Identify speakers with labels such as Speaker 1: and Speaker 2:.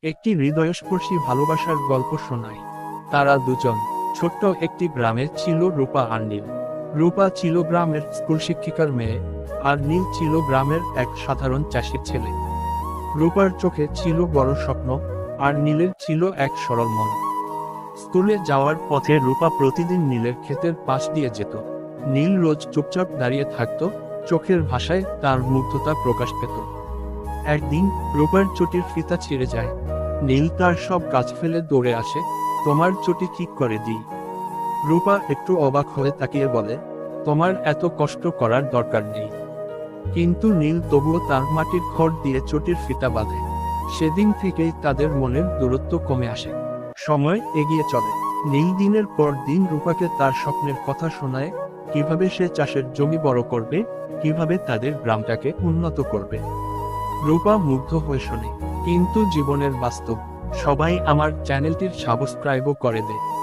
Speaker 1: একটি হৃদয়স্পর্শী ভালোবাসার গল্প শোনায়। তারা দুজন। ছোট্ট একটি গ্রামে ছিল রূপা আর নীল। রূপা ছিল গ্রামের স্কুল শিক্ষিকার মেয়ে, আর নীল ছিল গ্রামের এক সাধারণ চাষির ছেলে। রূপার চোখে ছিল বড় স্বপ্ন, আর নীলের ছিল এক সরল মন। স্কুলে যাওয়ার পথে রূপা প্রতিদিন নীলের ক্ষেতের পাশ দিয়ে যেত। নীল রোজ চুপচাপ দাঁড়িয়ে থাকত, চোখের ভাষায় তার মুগ্ধতা প্রকাশ পেত। একদিন রূপার চটির ফিতা ছিঁড়ে যায়। নীল তার সব কাজ ফেলে দৌড়ে আসে, তোমার চটি ঠিক করে দিই। রূপা একটু অবাক হয়ে তাকিয়ে বলে, তোমার এত কষ্ট করার দরকার নেই। কিন্তু নীল তবুও তার মাটির খড় দিয়ে চটির ফিতা বাঁধে। সেদিন থেকেই তাদের মনের দূরত্ব কমে আসে। সময় এগিয়ে চলে। নীল দিনের পর দিন রূপাকে তার স্বপ্নের কথা শোনায়, কিভাবে সে চাষের জমি বড় করবে, কিভাবে তাদের গ্রামটাকে উন্নত করবে। রূপা মুগ্ধ হয়ে শোনে। কিন্তু জীবনের বাস্তব। সবাই আমার চ্যানেলটির সাবস্ক্রাইবও করে দেয়।